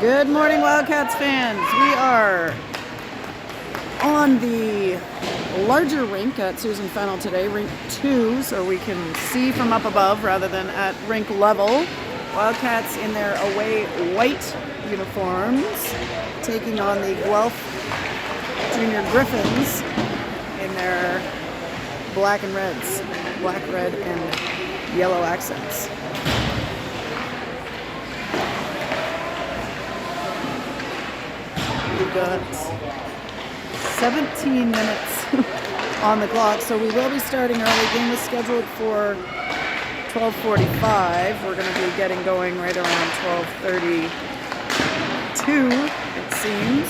Good morning, Wildcats fans. We are on the larger rink at Susan Fennell today, rink 2, so we can see from up above rather than at rink level. Wildcats in their away white uniforms, taking on the Guelph Junior Griffins in their black and reds, black, red, and yellow accents. We've got 17 minutes on the clock, so we will be starting early. Game is scheduled for 12:45. We're going to be getting going right around 12:32, it seems.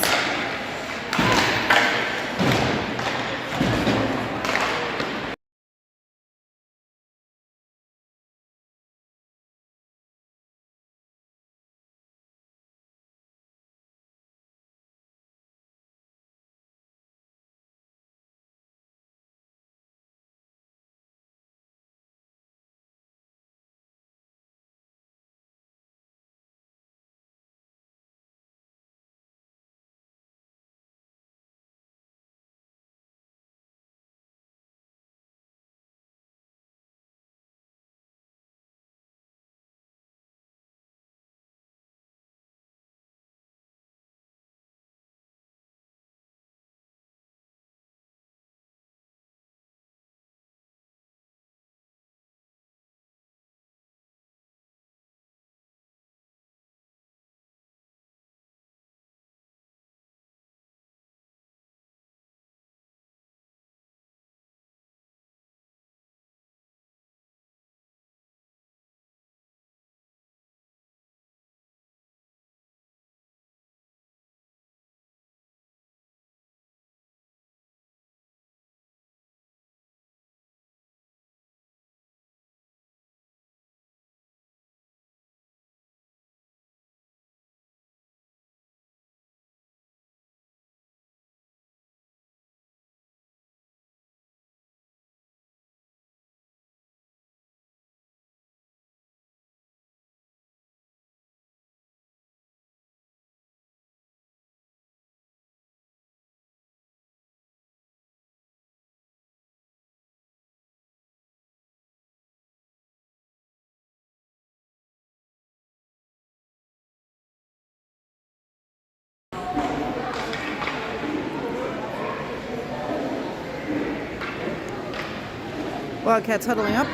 Wildcats huddling up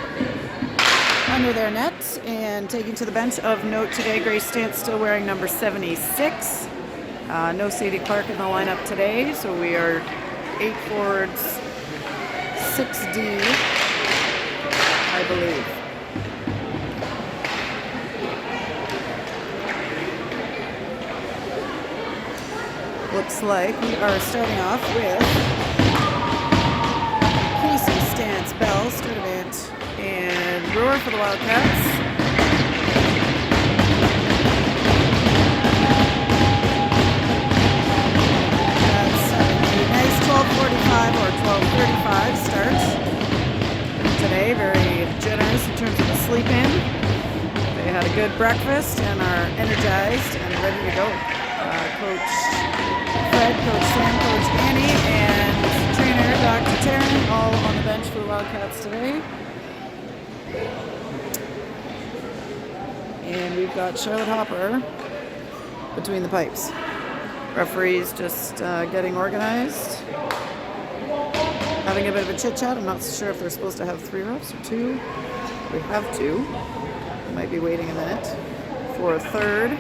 under their nets and taking to the bench. Of note today, Grace Stantz still wearing number 76. No Sadie Clark in the lineup today, so we are 8 forwards, 6D, I believe. Looks like we are starting off with Stantz, Bell, Sturdivant, and Brewer for the Wildcats. That's a nice 12:45 or 12:35 start today. Very generous in terms of the sleep in. They had a good breakfast and are energized and ready to go. Coach Fred, Coach Sam, Coach Annie, and trainer Dr. Taryn, all on the bench for the Wildcats today. And we've got Charlotte Hopper between the pipes. Referees just getting organized. Having a bit of a chit-chat. I'm not sure if they're supposed to have 3 refs or 2. We have 2. We might be waiting a minute for a third.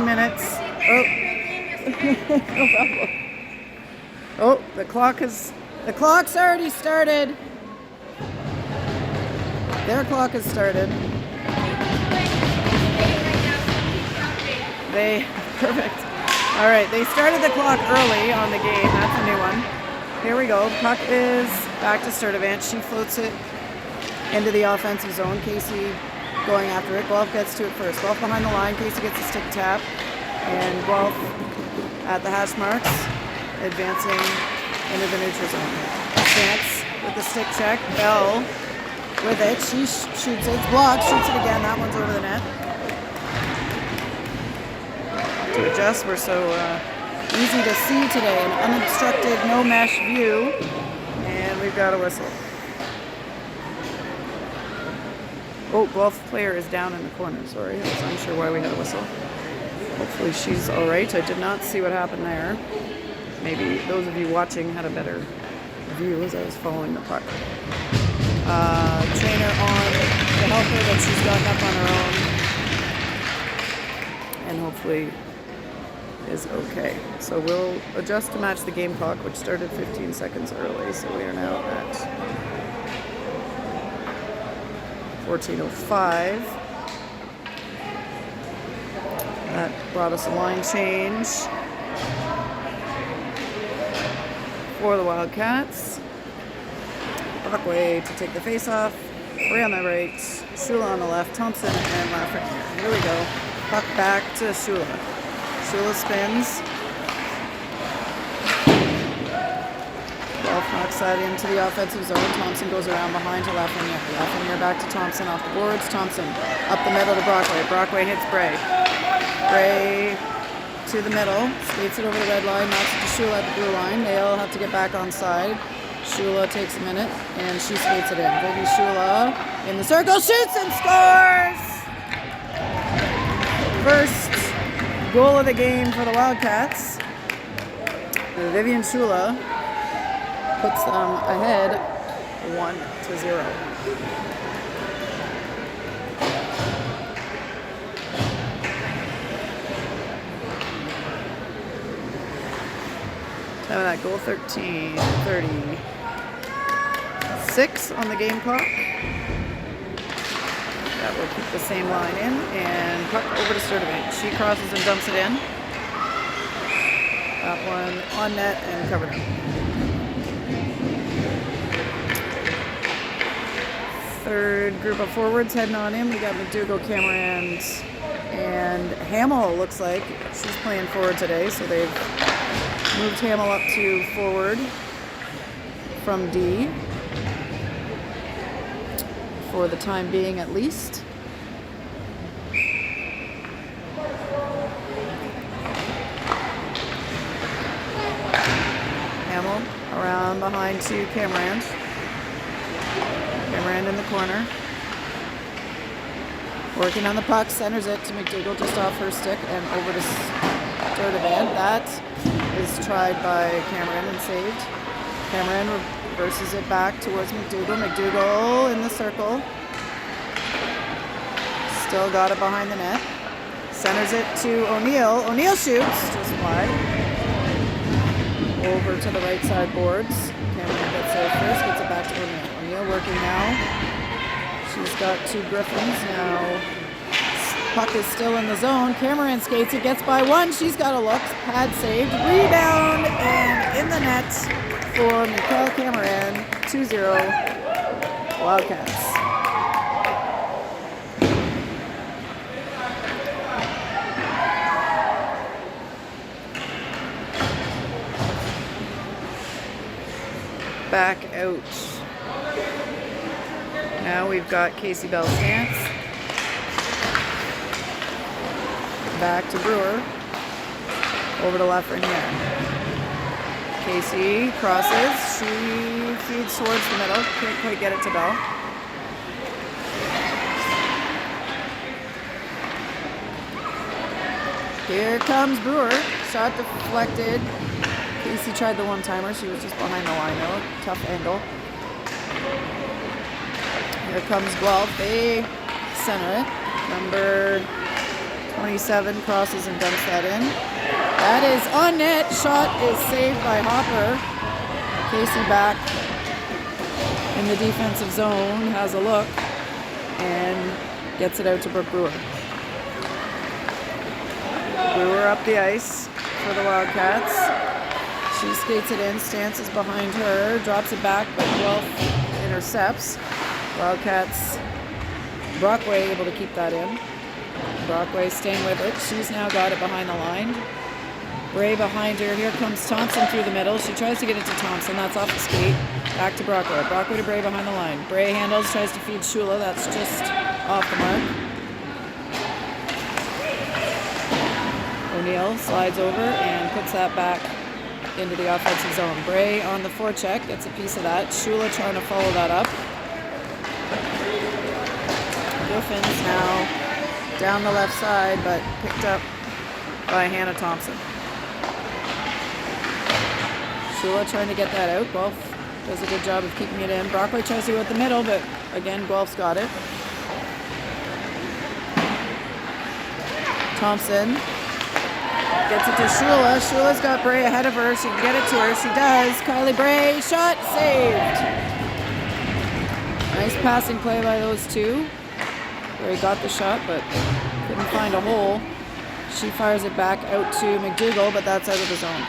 Minutes. Oh, no problem. Oh, the clock's already started. Their clock has started. Perfect. All right, they started the clock early on the game. That's a new one. Here we go. Puck is back to Sturdivant. She floats it into the offensive zone. Casey going after it. Guelph gets to it first. Guelph behind the line. Casey gets a stick tap. And Guelph at the hash marks, advancing into the neutral zone. Stance with the stick check. Bell with it. She shoots it. It's blocked. Shoots it again. That one's over the net. To adjust, we're so easy to see today. An unobstructed, no mesh view. And we've got a whistle. Oh, Guelph player is down in the corner. Sorry, I was unsure why we had a whistle. Hopefully she's all right. I did not see what happened there. Maybe those of you watching had a better view as I was following the puck. Trainer on to help her, but she's gotten up on her own. And hopefully is okay. So we'll adjust to match the game clock, which started 15 seconds early. So we are now at 14:05. That brought us a line change for the Wildcats. Brockway to take the face-off. Ray on the right, Shula on the left, Thompson and Lafreniere. Here we go. Puck back to Shula. Shula spins. Guelph knocks that into the offensive zone. Thompson goes around behind to Lafreniere. Lafreniere back to Thompson off the boards. Thompson up the middle to Brockway. Brockway hits Bray. Bray to the middle. Skates it over the red line. Knocks it to Shula at the blue line. They all have to get back on side. Shula takes a minute and she skates it in. Vivi Shula in the circle, shoots and scores! First goal of the game for the Wildcats. Vivian Shula puts them ahead 1-0. Time of that goal, 13:36 on the game clock. That will keep the same line in. And puck over to Sturdivant. She crosses and dumps it in. That one on net and covered up. Third group of forwards heading on in. We got McDougall, Cameron, and Hamill looks like she's playing forward today, so they've moved Hamill up to forward from D for the time being at least. Hamill around behind to Cameron. Cameron in the corner. Working on the puck, centers it to McDougall just off her stick and over to Sturdivant. That is tried by Cameron and saved. Cameron reverses it back towards McDougall. McDougall in the circle. Still got it behind the net. Centers it to O'Neill. O'Neill shoots just wide. Over to the right side boards. Cameron gets there first, gets it back to O'Neill. O'Neill working now. She's got two Griffins now. Puck is still in the zone. Cameron skates it, gets by one. She's got a look. Pad saved. Rebound and in the net for Mikhail Cameron. 2-0 Wildcats. Back out. Now we've got Casey Bell stance. Back to Brewer. Over to Lafreniere. Casey crosses. She feeds towards the middle. Can't quite get it to Bell. Here comes Brewer. Shot deflected. Casey tried the one-timer. She was just behind the line though. Tough angle. Here comes Guelph. They center it. Number 27 crosses and dumps that in. That is on net. Shot is saved by Hopper. Casey back in the defensive zone. Has a look. And gets it out to Brooke Brewer. Brewer up the ice for the Wildcats. She skates it in, stances behind her, drops it back, but Guelph intercepts. Wildcats Brockway able to keep that in. Brockway staying with it. She's now got it behind the line. Bray behind her. Here comes Thompson through the middle. She tries to get it to Thompson. That's off the skate. Back to Brockway. Brockway to Bray behind the line. Bray handles, tries to feed Shula. That's just off the mark. O'Neill slides over and puts that back into the offensive zone. Bray on the forecheck, gets a piece of that. Shula trying to follow that up. Griffins now down the left side, but picked up by Hannah Thompson. Shula trying to get that out. Guelph does a good job of keeping it in. Brockway tries to go at the middle, but again, Guelph's got it. Thompson gets it to Shula. Shula's got Bray ahead of her. She can get it to her. She does. Kylie Bray, shot saved. Nice passing play by those two. Bray got the shot, but couldn't find a hole. She fires it back out to McDougall, but that's out of the zone.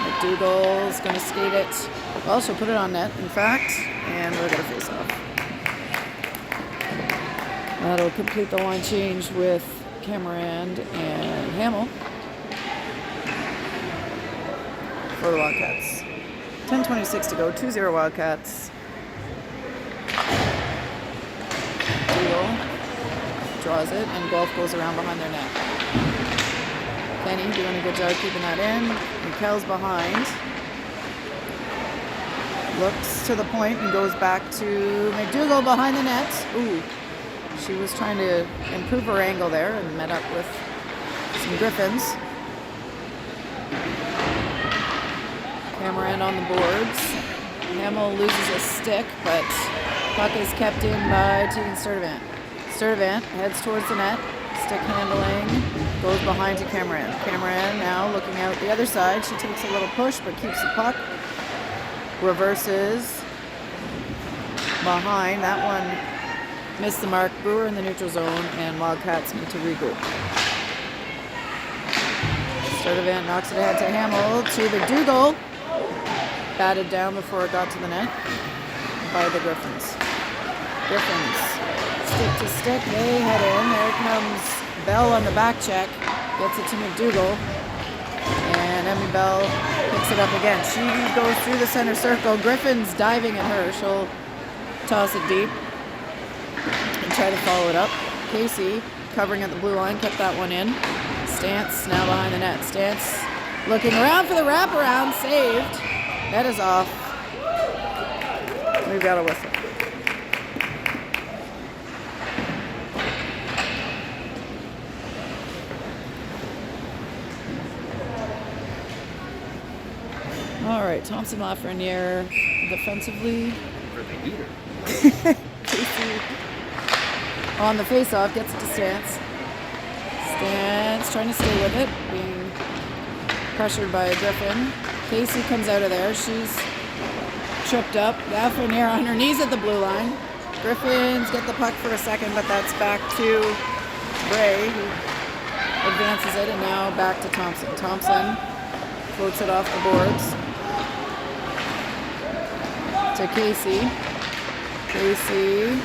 McDougall's going to skate it. Well, she'll put it on net, in fact, and we're going to face off. That'll complete the line change with Cameron and Hamill for the Wildcats. 10:26 to go, 2-0 Wildcats. Deagle draws it, and Guelph goes around behind their net. Kenny doing a good job keeping that in. Mikkel's behind. Looks to the point and goes back to McDougall behind the net. Ooh, she was trying to improve her angle there and met up with some Griffins. Cameron on the boards. Hamill loses a stick, but puck is kept in by Tegan Sturdivant. Sturdivant heads towards the net. Stick handling, goes behind to Cameron. Cameron now looking out the other side. She takes a little push, but keeps the puck. Reverses behind. That one missed the mark. Brewer in the neutral zone, and Wildcats need to regroup. Sturdivant knocks it ahead to Hamill, to McDougall. Batted down before it got to the net by the Griffins. Griffins, stick to stick, they head in. There comes Bell on the back check, gets it to McDougall, and Emmy Bell picks it up again. She goes through the center circle. Griffin's diving at her. She'll toss it deep and try to follow it up. Casey covering at the blue line, kept that one in. Stantz now behind the net. Stantz looking around for the wraparound, saved. Net is off. We've got a whistle. All right, Thompson Lafreniere defensively. Casey on the face-off, gets it to Stantz. Stantz trying to stay with it, being pressured by a Griffin. Casey comes out of there. She's tripped up. Lafreniere on her knees at the blue line. Griffins get the puck for a second, but that's back to Bray, who advances it, and now back to Thompson. Thompson floats it off the boards to Casey. Casey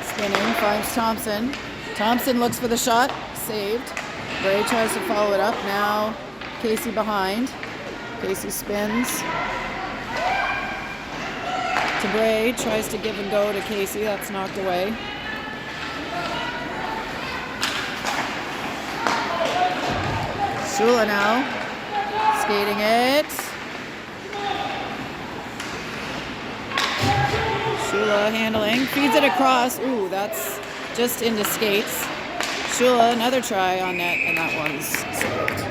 spinning, finds Thompson. Thompson looks for the shot, saved. Bray tries to follow it up. Now Casey behind. Casey spins to Bray, tries to give and go to Casey. That's knocked away. Shula now skating it. Shula handling, feeds it across. Ooh, that's just into skates. Shula, another try on net, and that one's saved.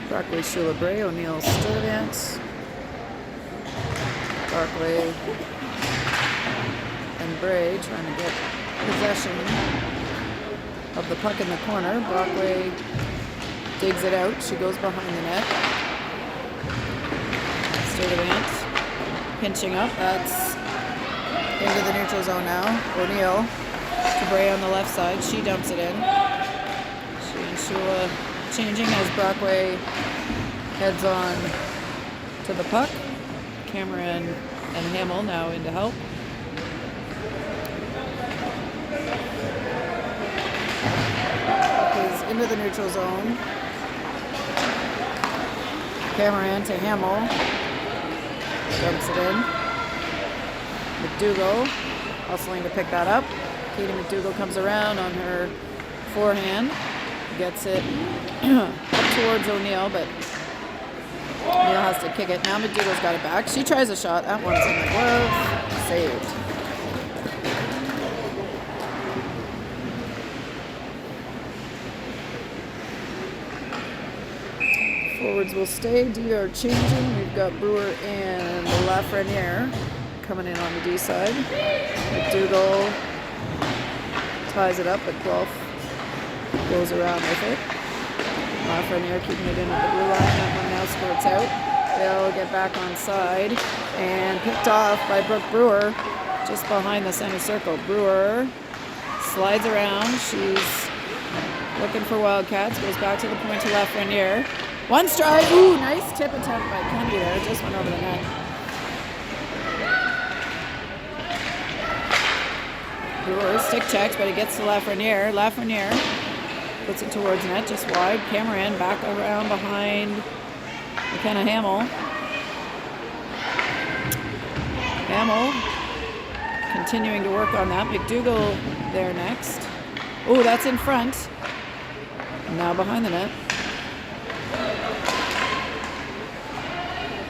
Barclay, Shula, Bray, O'Neill, Sturdivant. Barclay and Bray trying to get possession of the puck in the corner. Barclay digs it out. She goes behind the net. Sturdivant pinching up. That's into the neutral zone now. O'Neill to Bray on the left side. She dumps it in. Shula changing as Brockway heads on to the puck. Cameron and Hamill now in to help. Puck is into the neutral zone. Cameron to Hamill. Dumps it in. McDougall hustling to pick that up. Katie McDougall comes around on her forehand. Gets it up towards O'Neill, but O'Neill has to kick it. Now McDougall's got it back. She tries a shot. That one's in the glove. Saved. Forwards will stay. D are changing. We've got Brewer and Lafreniere coming in on the D side. McDougall ties it up, but Guelph goes around with it. Lafreniere keeping it in at the blue line. That one now squirts out. They'll get back on side and picked off by Brooke Brewer just behind the center circle. Brewer slides around. She's looking for Wildcats. Goes back to the point to Lafreniere. One strike. Ooh, nice tip attempt by Kenny there. Just went over the net. Brewer stick checks, but it gets to Lafreniere. Lafreniere puts it towards net, just wide. Cameron back around behind McKenna Hamill. Hamill continuing to work on that. McDougall there next. Oh, that's in front. Now behind the net.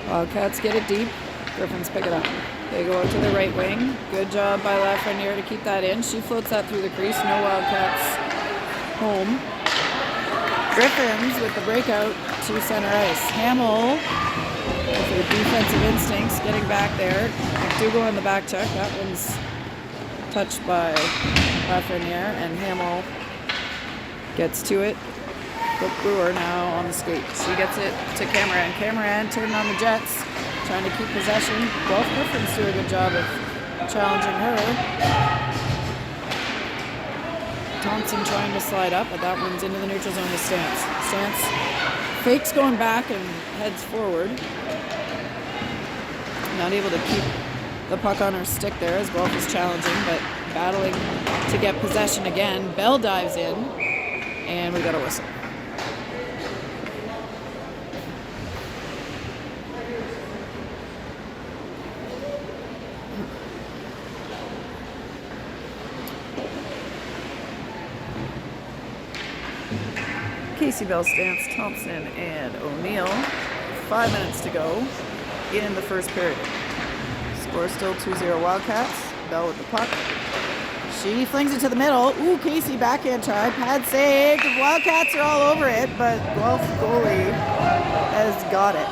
Wildcats get it deep. Griffins pick it up. They go out to the right wing. Good job by Lafreniere to keep that in. She floats that through the crease. No Wildcats home. Griffins with the breakout to center ice. Hamill with her defensive instincts getting back there. McDougall in the back check. That one's touched by Lafreniere, and Hamill gets to it. Brooke Brewer now on the skate. She gets it to Cameron. Cameron turning on the Jets, trying to keep possession. Guelph Griffins do a good job of challenging her. Thompson trying to slide up, but that one's into the neutral zone to Stance. Stance fakes going back and heads forward. Not able to keep the puck on her stick there as Guelph is challenging, but battling to get possession again. Bell dives in, and we got a whistle. Casey Bell, Stance, Thompson, and O'Neill. 5 minutes to go in the first period. Score still 2-0 Wildcats. Bell with the puck. She flings it to the middle. Ooh, Casey backhand try. Pad save. The Wildcats are all over it, but Guelph goalie has got it.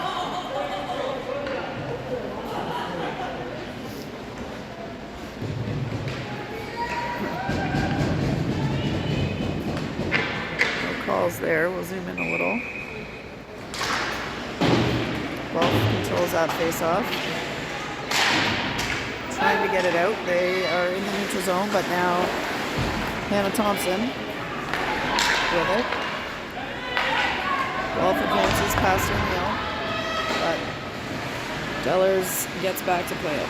Calls there. We'll zoom in a little. Guelph controls that face-off. Trying to get it out. They are in the neutral zone, but now Hannah Thompson with it. Guelph advances past O'Neill, but Dellers gets back to play it.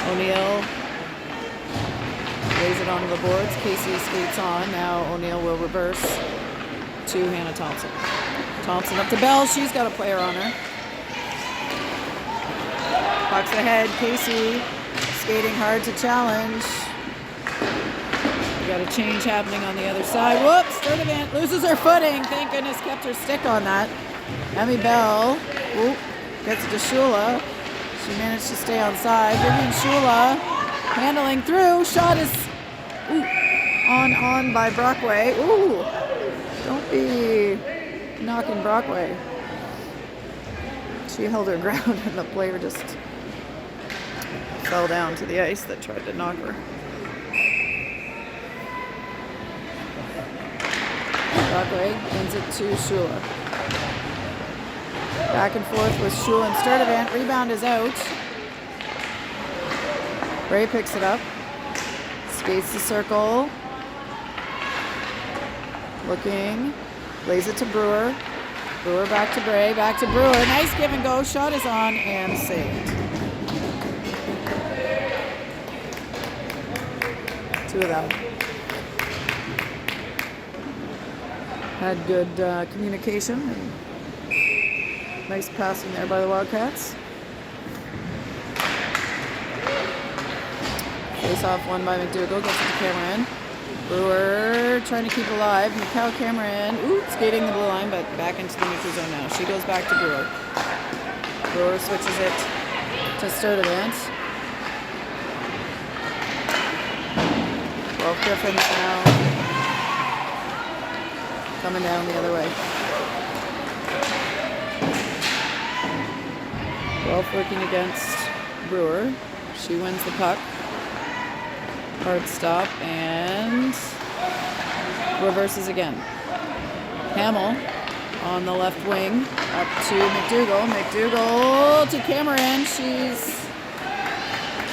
O'Neill lays it onto the boards. Casey skates on. Now O'Neill will reverse to Hannah Thompson. Thompson up to Bell. She's got a player on her. Pucks ahead. Casey skating hard to challenge. We got a change happening on the other side. Whoops! Sturdivant loses her footing. Thank goodness kept her stick on that. Emmy Bell gets it to Shula. She managed to stay on side. Vivian Shula handling through. Shot is on by Brockway. Ooh! Don't be knocking Brockway. She held her ground and the player just fell down to the ice that tried to knock her. Brockway ends it to Shula. Back and forth with Shula and Sturdivant. Rebound is out. Ray picks it up. Skates the circle. Looking. Lays it to Brewer. Brewer back to Bray. Back to Brewer. Nice give and go. Shot is on and saved. 2 of them. Had good communication and nice passing there by the Wildcats. Face off won by McDougall. Gets it to Cameron. Brewer trying to keep alive. Mikhail Cameron, skating the blue line, but back into the neutral zone now. She goes back to Brewer. Brewer switches it to Sturdivant. Guelph Griffins now coming down the other way. Guelph working against Brewer. She wins the puck. Hard stop and reverses again. Hamill on the left wing up to McDougall. McDougall to Cameron. She's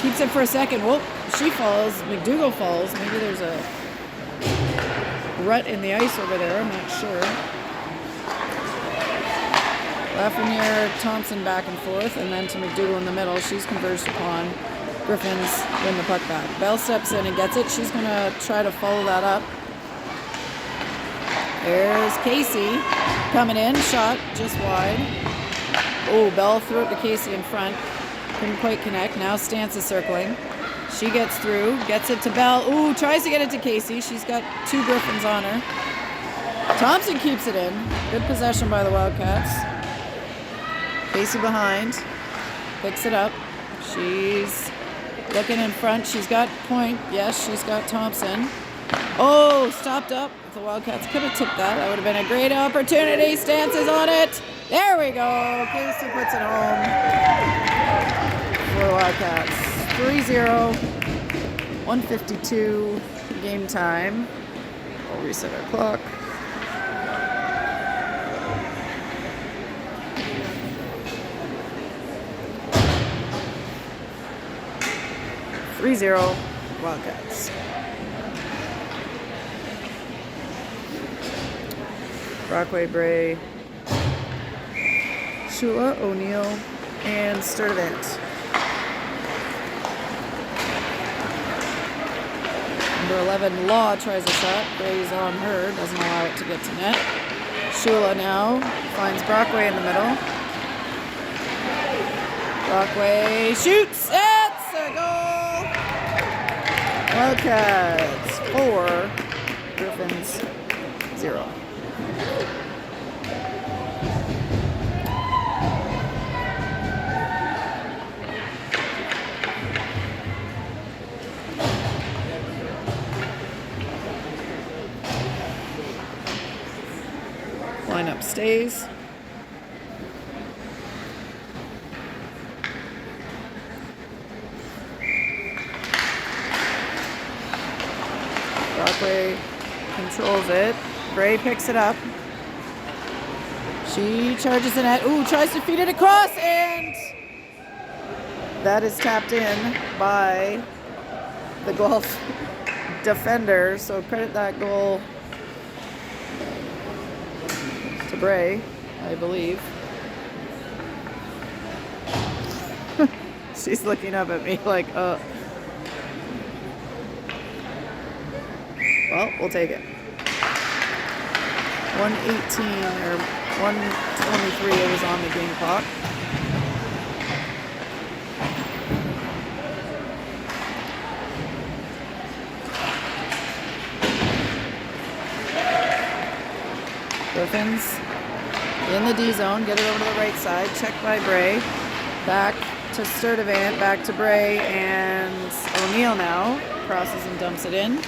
keeps it for a second. Whoop, she falls. McDougall falls. Maybe there's a rut in the ice over there. I'm not sure. Lafreniere, Thompson back and forth, and then to McDougall in the middle. She's converged upon. Griffins win the puck back. Bell steps in and gets it. She's going to try to follow that up. There's Casey coming in. Shot just wide. Oh, Bell threw it to Casey in front. Couldn't quite connect. Now Stance is circling. She gets through. Gets it to Bell. Ooh, tries to get it to Casey. She's got 2 Griffins on her. Thompson keeps it in. Good possession by the Wildcats. Casey behind. Picks it up. She's looking in front. She's got Point. Yes, she's got Thompson. Oh, stopped up. If the Wildcats could have tipped that, that would have been a great opportunity. Stance is on it. There we go. Casey puts it home for the Wildcats. 3-0. 1:52 game time. We'll reset our clock. Wildcats. Brockway, Bray, Shula, O'Neill, and Sturdivant. Number 11, Law tries a shot. Bray's on her, doesn't allow it to get to net. Shula now finds Brockway in the middle. Brockway shoots. It's a goal. Wildcats 4, Griffins 0. Lineup stays. Brockway controls it. Bray picks it up. She charges the net. Ooh, tries to feed it across, and that is tapped in by the Guelph defender. So credit that goal to Bray, I believe. She's looking up at me like, well, we'll take it. 118 or 123 it was on the game clock. Griffins in the D zone, get it over to the right side, checked by Bray. Back to Sturdivant, back to Bray, and O'Neill now crosses and dumps it in.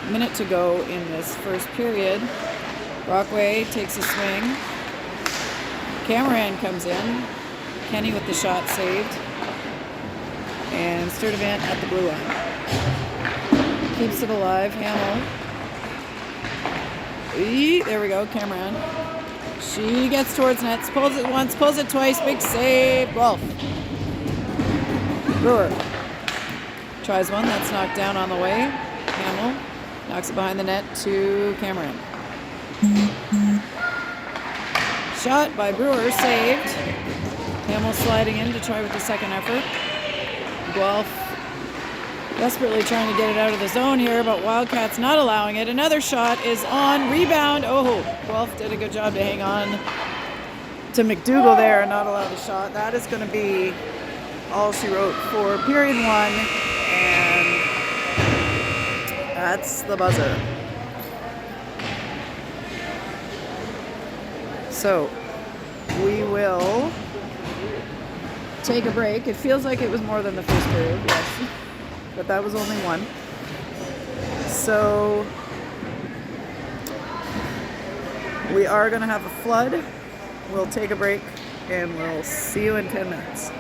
Minute to go in this first period. Brockway takes a swing. Cameron comes in. Kenny with the shot saved. And Sturdivant at the blue line. Keeps it alive. Hamill. There we go, Cameron. She gets towards net. Pulls it once, pulls it twice. Big save. Guelph. Brewer. Tries one. That's knocked down on the way. Hamill knocks it behind the net to Cameron. Shot by Brewer, saved. Hamill sliding in to try with the second effort. Guelph desperately trying to get it out of the zone here, but Wildcats not allowing it. Another shot is on. Rebound. Oh, Guelph did a good job to hang on to McDougall there and not allow the shot. That is going to be all she wrote for period one, and that's the buzzer. So we will take a break. It feels like it was more than the first period, yes, but that was only one. So we are going to have a flood. We'll take a break and we'll see you in 10 minutes.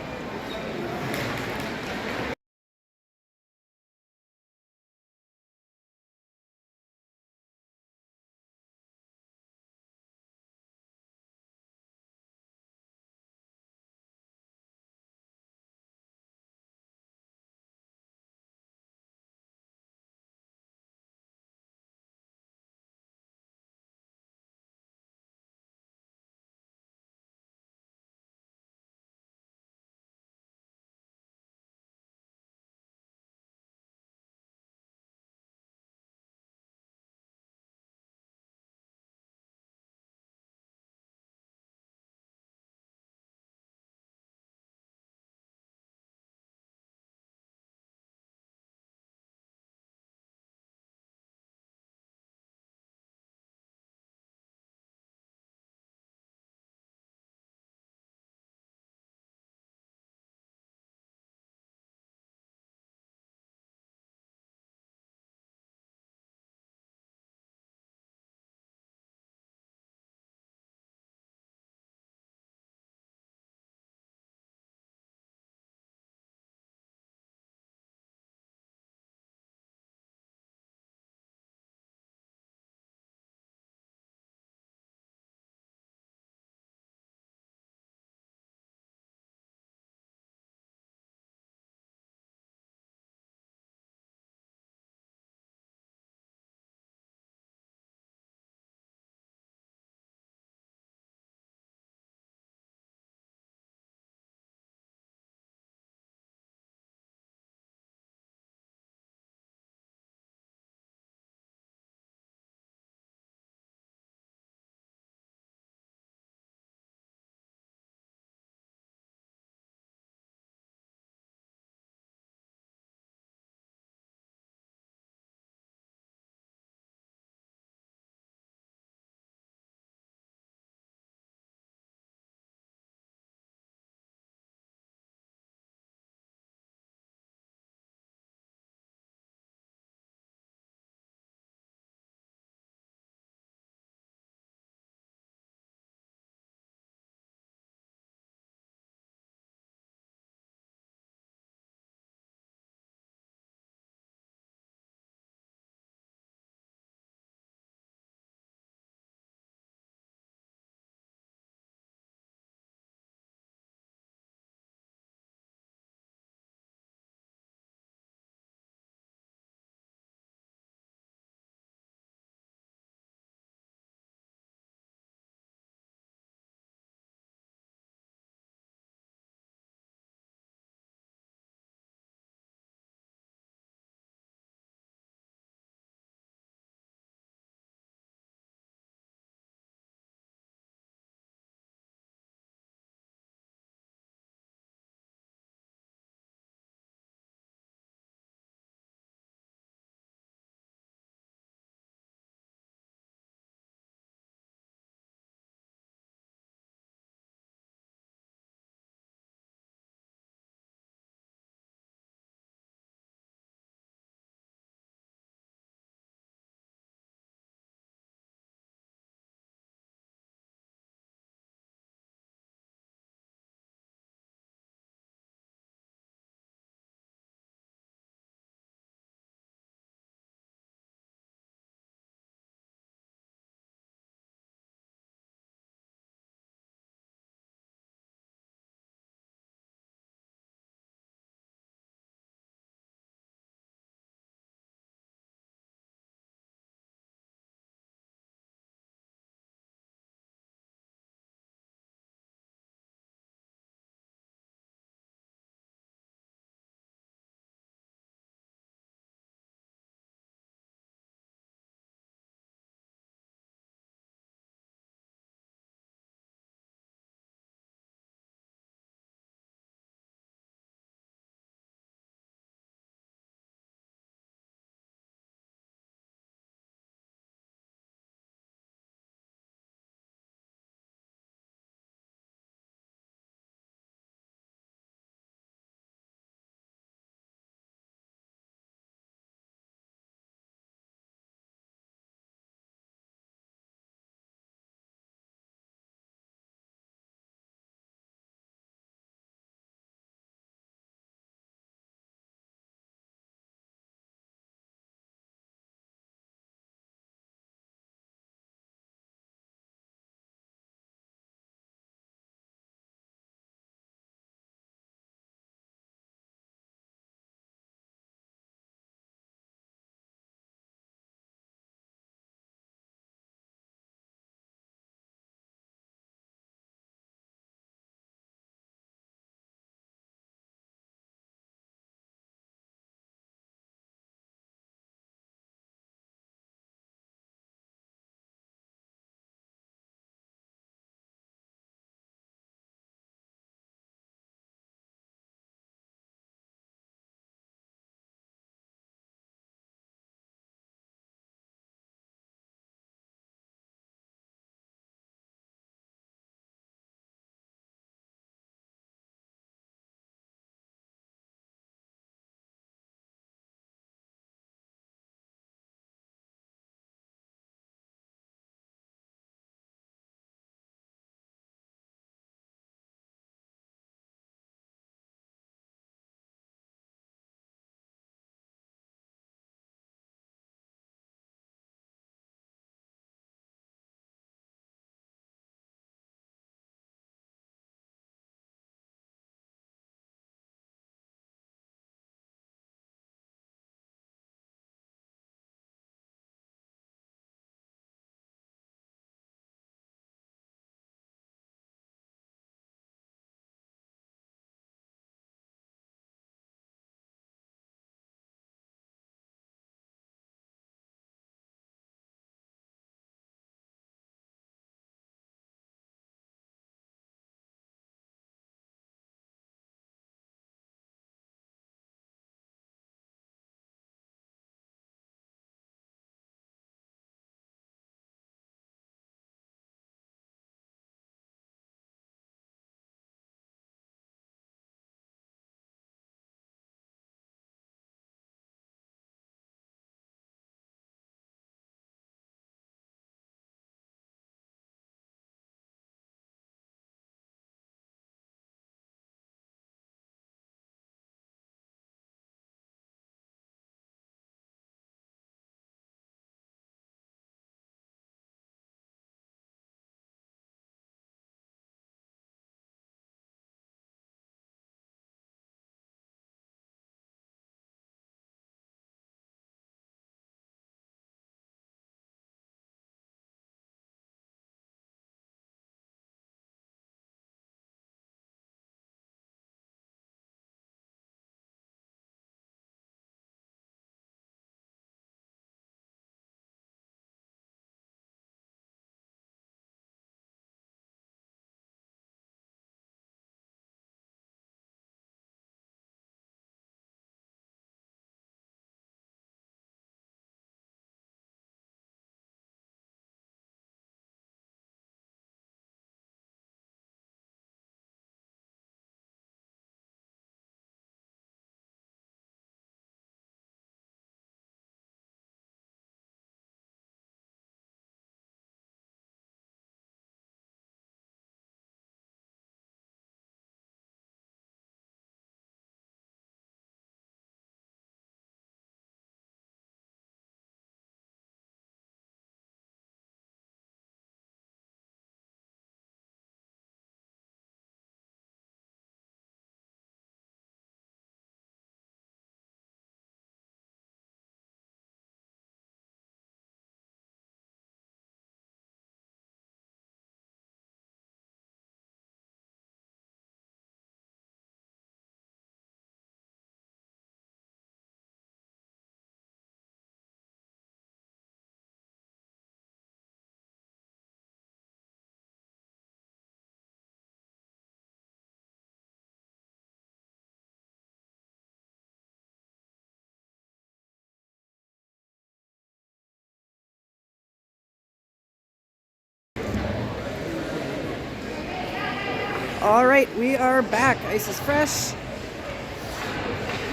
All right, we are back. Ice is fresh.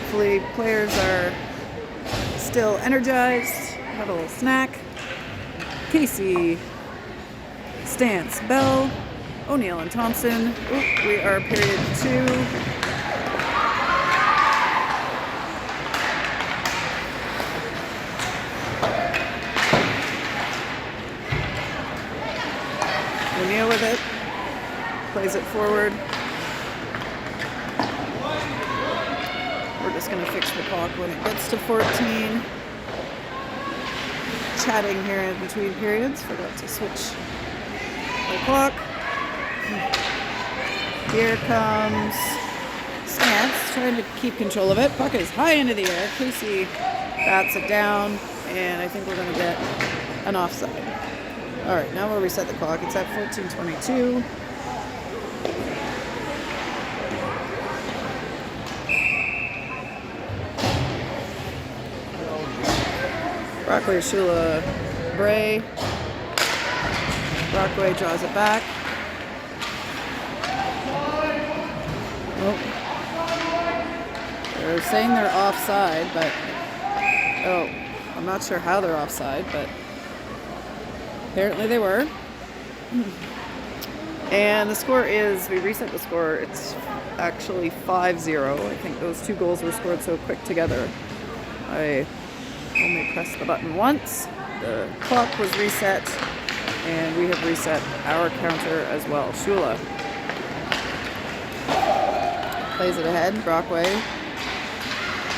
Hopefully players are still energized. Have a little snack. Casey, Stance, Bell, O'Neill, and Thompson. We are period 2. O'Neill with it. Plays it forward. We're just going to fix the clock when it gets to 14. Chatting here in between periods. Forgot to switch the clock. Here comes Stance, trying to keep control of it. Puck is high into the air. Casey bats it down, and I think we're going to get an offside. All right, now we'll reset the clock. It's at 14:22. Brockway, Shula, Bray. Brockway draws it back. Oh. They're saying they're offside, but I'm not sure how they're offside, but apparently they were. And the score is, we reset the score, it's actually 5-0. I think those 2 goals were scored so quick together. I only pressed the button once. The clock was reset, and we have reset our counter as well. Shula plays it ahead. Brockway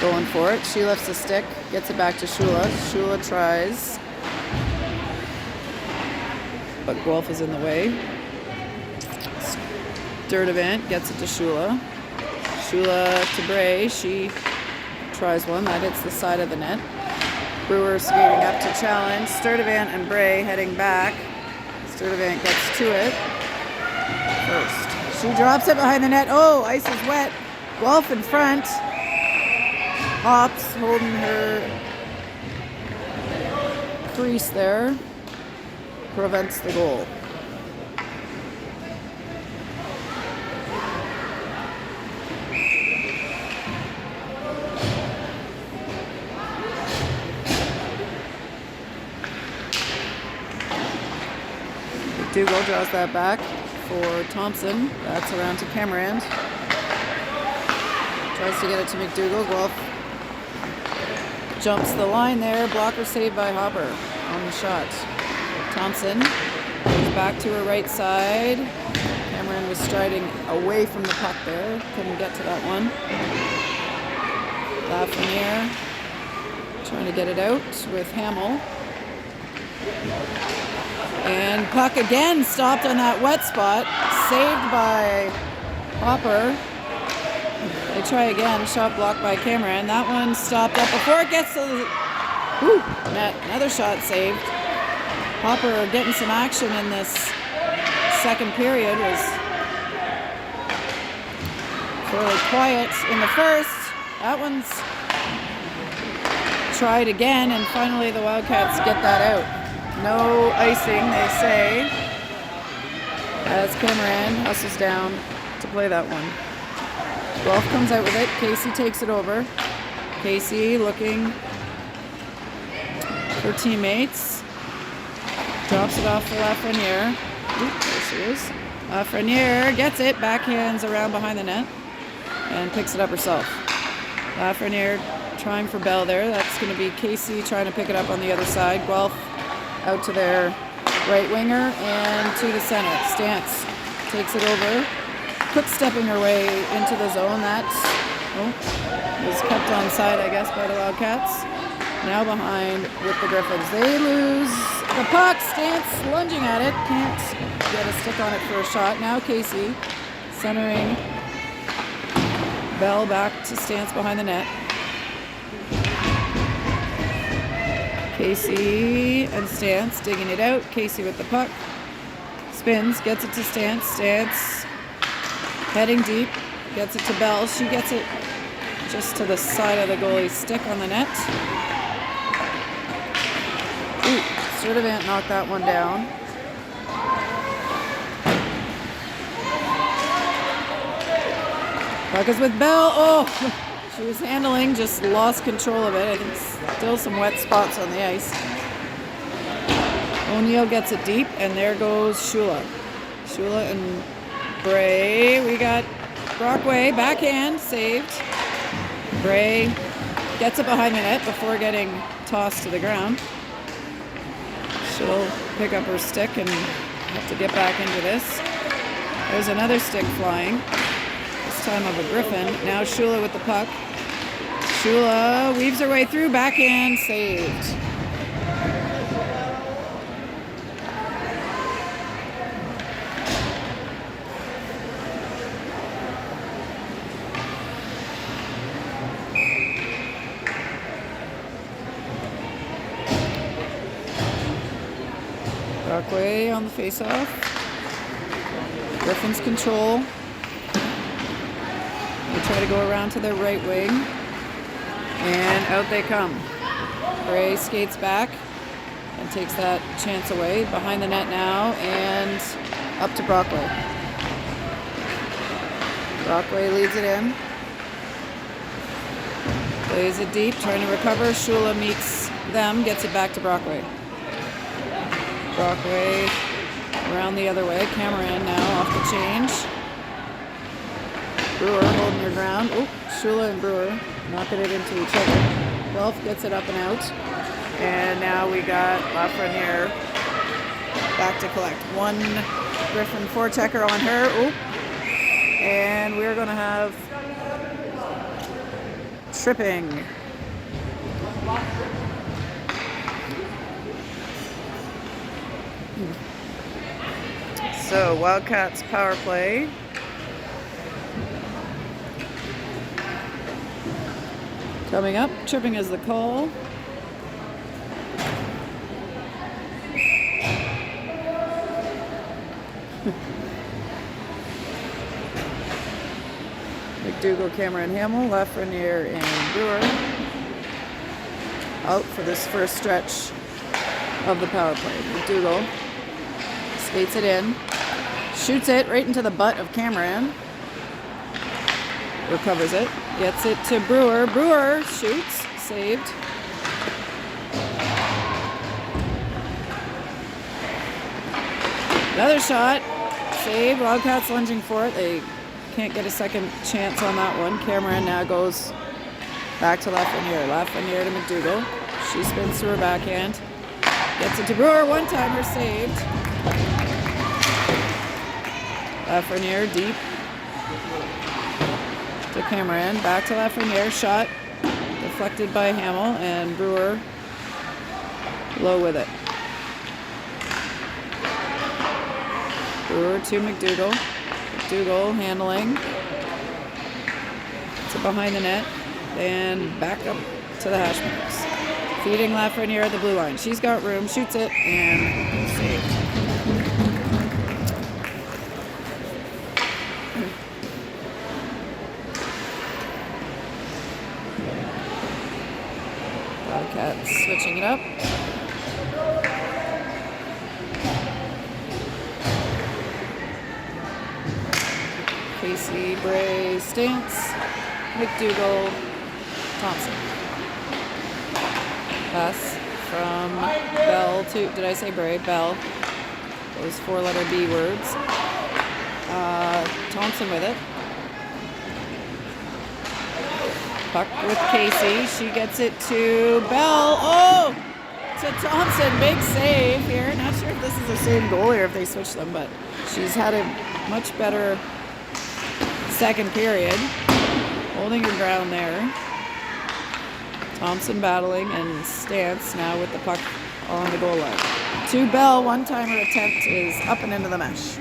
going for it. She lifts the stick, gets it back to Shula. Shula tries, but Guelph is in the way. Sturdivant gets it to Shula. Shula to Bray. She tries one. That hits the side of the net. Brewer skating up to challenge. Sturdivant and Bray heading back. Sturdivant gets to it first. She drops it behind the net. Oh, ice is wet. Guelph in front. Hops holding her crease there. Prevents the goal. Dougal draws that back for Thompson. That's around to Cameron. Tries to get it to McDougall. Guelph jumps the line there. Blocker saved by Hopper on the shot. Thompson goes back to her right side. Cameron was striding away from the puck there. Couldn't get to that one. Lafreniere trying to get it out with Hamill. And puck again stopped on that wet spot. Saved by Hopper. They try again. Shot blocked by Cameron. That one stopped up before it gets to the net. Another shot saved. Hopper getting some action in this second period. Was fairly quiet in the first. That one's tried again, and finally the Wildcats get that out. No icing, they say, as Cameron hustles down to play that one. Guelph comes out with it. Casey takes it over. Casey looking for teammates. Drops it off to Lafreniere. There she is. Lafreniere gets it, backhands around behind the net, and picks it up herself. Lafreniere trying for Bell there. That's going to be Casey trying to pick it up on the other side. Guelph out to their right winger and to the center. Stance takes it over. Quick stepping her way into the zone. That was kept onside, I guess, by the Wildcats. Now behind with the Griffins. They lose the puck. Stance lunging at it. Can't get a stick on it for a shot. Now Casey centering Bell back to Stance behind the net. Casey and Stance digging it out. Casey with the puck. Spins, gets it to Stance. Stance heading deep. Gets it to Bell. She gets it just to the side of the goalie's stick on the net. Sturdivant knocked that one down. Puck is with Bell. Oh, she was handling, just lost control of it. I think still some wet spots on the ice. O'Neill gets it deep, and there goes Shula. Shula and Bray. We got Brockway, backhand, saved. Bray gets it behind the net before getting tossed to the ground. She'll pick up her stick and have to get back into this. There's another stick flying, this time of a Griffin. Now Shula with the puck. Shula weaves her way through, backhand, saved. Brockway on the face-off. Griffin's control. They try to go around to their right wing. And out they come. Bray skates back and takes that chance away. Behind the net now and up to Brockway. Brockway leads it in. Plays it deep, trying to recover. Shula meets them, gets it back to Brockway. Brockway around the other way. Cameron now off the change. Brewer holding her ground. Oh, Shula and Brewer knocking it into each other. Guelph gets it up and out. And now we got Lafreniere back to collect. One Griffin forechecker on her. Oh, and we're going to have tripping. So, Wildcats power play. Coming up, tripping is the call. McDougall, Cameron, Hamill, Lafreniere, and Brewer out for this first stretch of the power play. McDougall skates it in, shoots it right into the butt of Cameron, recovers it, gets it to Brewer. Brewer shoots, saved. Another shot, saved. Wildcats lunging for it. They can't get a second chance on that one. Cameron now goes back to Lafreniere. Lafreniere to McDougall. She spins through her backhand. Gets it to Brewer. One-timer saved. Lafreniere deep to Cameron. Back to Lafreniere. Shot deflected by Hamill, and Brewer low with it. Brewer to McDougall. McDougall handling to behind the net and back up to the hash marks. Feeding Lafreniere at the blue line. She's got room, shoots it, and saved. Wildcats switching it up. Casey, Bray, Stance, McDougall, Thompson. Pass from Bell to, did I say Bray? Bell. Those four-letter B words. Thompson with it. Puck with Casey. She gets it to Bell. Oh! To Thompson. Big save here. Not sure if this is the same goalie or if they switched them, but she's had a much better second period. Holding her ground there. Thompson battling, and Stance now with the puck on the goal line. To Bell, one-timer attempt is up and into the mesh.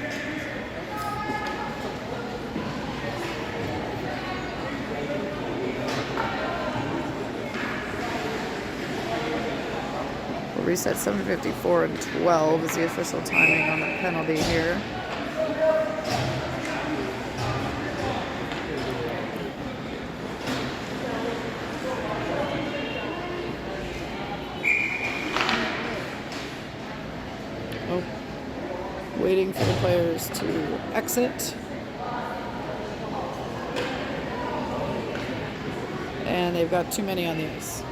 We'll reset 7:54 and 12 is the official timing on the penalty here. Waiting for the players to exit. and they've got too many on the ice.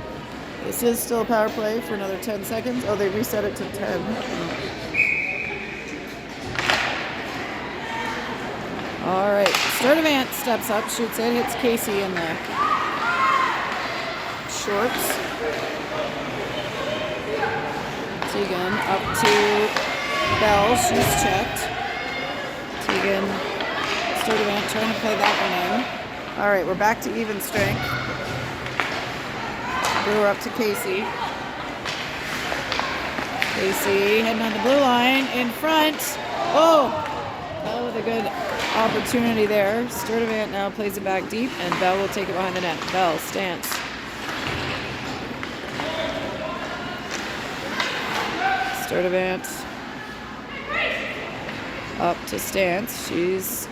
This is still a power play for another 10 seconds. Oh, they reset it to 10. All right, Sturdivant steps up, shoots it, hits Casey in the shorts. Tegan up to Bell, she's checked. Tegan, Sturdivant trying to play that one in. All right, we're back to even strength. Brewer up to Casey. Casey heading on the blue line in front. Oh, Bell with a good opportunity there. Sturdivant now plays it back deep, and Bell will take it behind the net. Bell, stance. Sturdivant up to stance. She's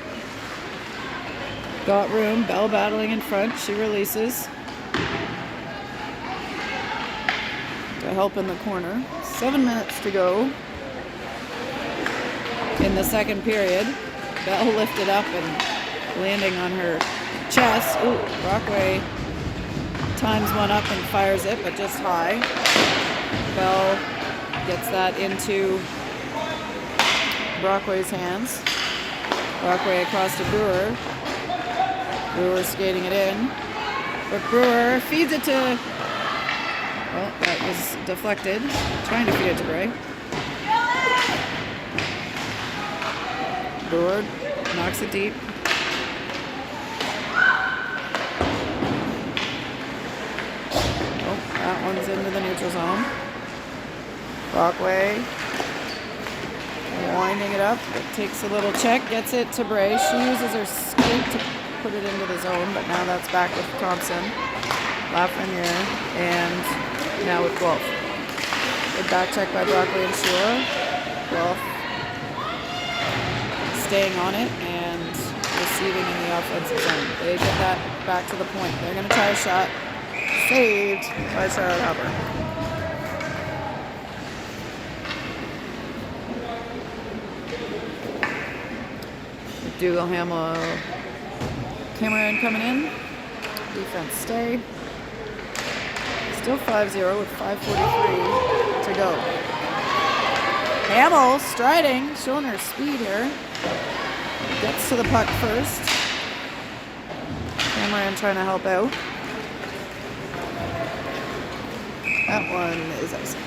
got room. Bell battling in front. She releases. To help in the corner. 7 minutes to go in the second period. Bell lifted up and landing on her chest. Ooh, Brockway times one up and fires it, but just high. Bell gets that into Brockway's hands. Brockway across to Brewer. Brewer skating it in. But Brewer feeds it to... Well, that was deflected. Trying to feed it to Bray. Brewer knocks it deep. Oh, that one's into the neutral zone. Brockway winding it up. It takes a little check, gets it to Bray. She uses her skate to put it into the zone, but now that's back with Thompson. Lafreniere, and now with Guelph. Good back check by Brockway and Sheila. Guelph staying on it and receiving in the offensive zone. They get that back to the point. They're going to try a shot. Saved by Charlotte Hopper. Dougal Hamill, Cameron coming in. Defense stay. Still 5-0 with 5:43 to go. Hamill striding, showing her speed here. Gets to the puck first. Cameron trying to help out. That one is icing.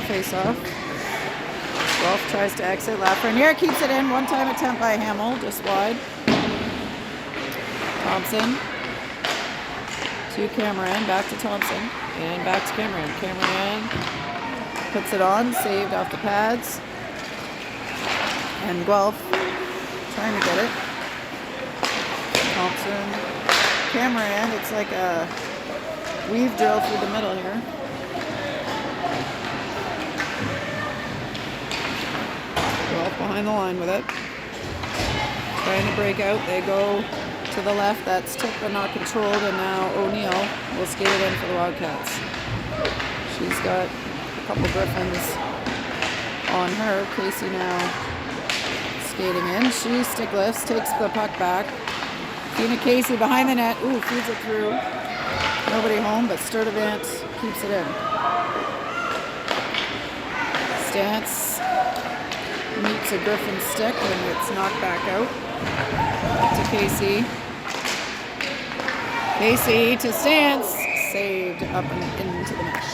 Face-off. Guelph tries to exit. Lafreniere keeps it in. One-time attempt by Hamill, just wide. Thompson to Cameron. Back to Thompson. And back to Cameron. Cameron puts it on. Saved off the pads. And Guelph trying to get it. Thompson. Cameron. It's like a weave drill through the middle here. Behind the line with it. Trying to break out. They go to the left. That's tipped but not controlled. And now O'Neill will skate it in for the Wildcats. She's got a couple Griffins on her. Casey now skating in. She stick lifts, takes the puck back. Tina Casey behind the net. Ooh, feeds it through. Nobody home, but Sturdivant keeps it in. Stance meets a Griffin stick and it's knocked back out. To Casey. Casey to Stance. Saved up and into the mesh.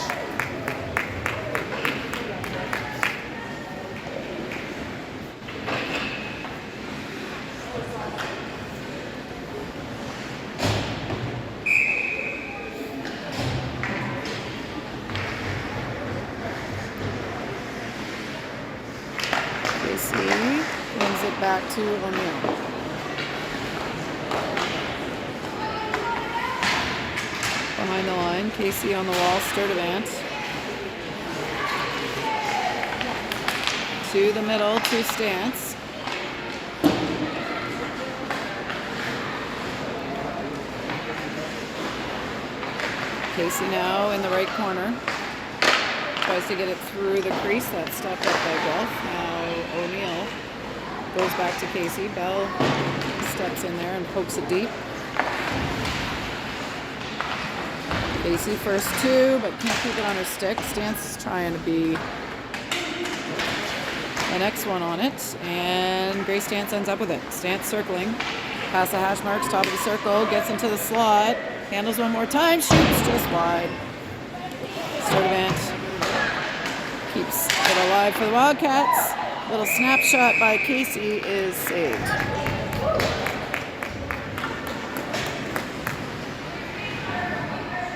Brings it back to O'Neill. Behind the line, Casey on the wall, Sturdivant. To the middle, to Stance. Casey now in the right corner. Tries to get it through the crease. That's stopped up by Guelph. Now O'Neill goes back to Casey. Bell steps in there and pokes it deep. Casey first two, but can't keep it on her stick. Stance is trying to be the next one on it, and Grace Stance ends up with it. Stance circling, past the hash marks, top of the circle, gets into the slot, handles one more time, shoots just wide. Sturdivant keeps it alive for the Wildcats. Little snapshot by Casey is saved.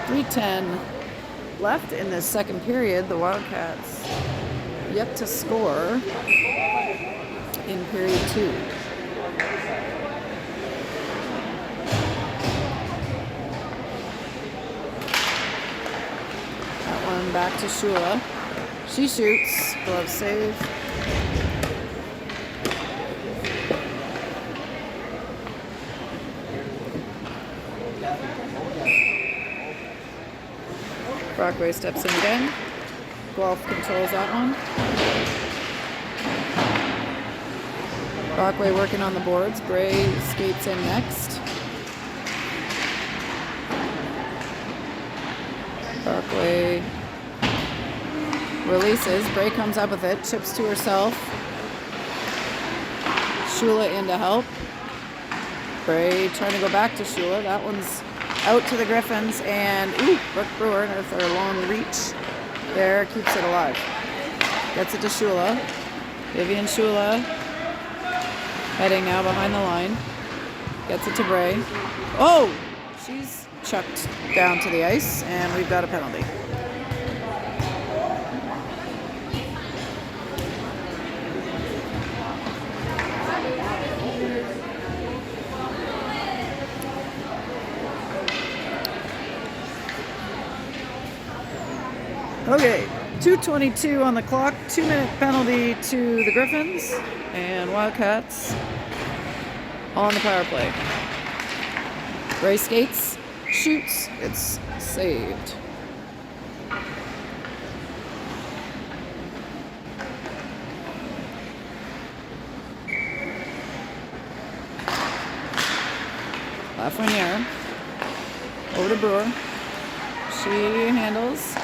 .310 left in this second period. The Wildcats yet to score in period 2. That one back to Shula. She shoots. Glove save. Brockway steps in again. Guelph controls that one. Brockway working on the boards. Bray skates in next. Brockway releases. Bray comes up with it. Chips to herself. Shula in to help. Bray trying to go back to Shula. That one's out to the Griffins, and Brooke Brewer with her long reach there keeps it alive. Gets it to Shula. Vivian Shula heading now behind the line. Gets it to Bray. Oh! She's chucked down to the ice, and we've got a penalty. Okay, 2:22 on the clock, 2-minute penalty to the Griffins, and Wildcats on the power play. Bray skates, shoots, it's saved. Lafreniere, over to Brewer. She handles.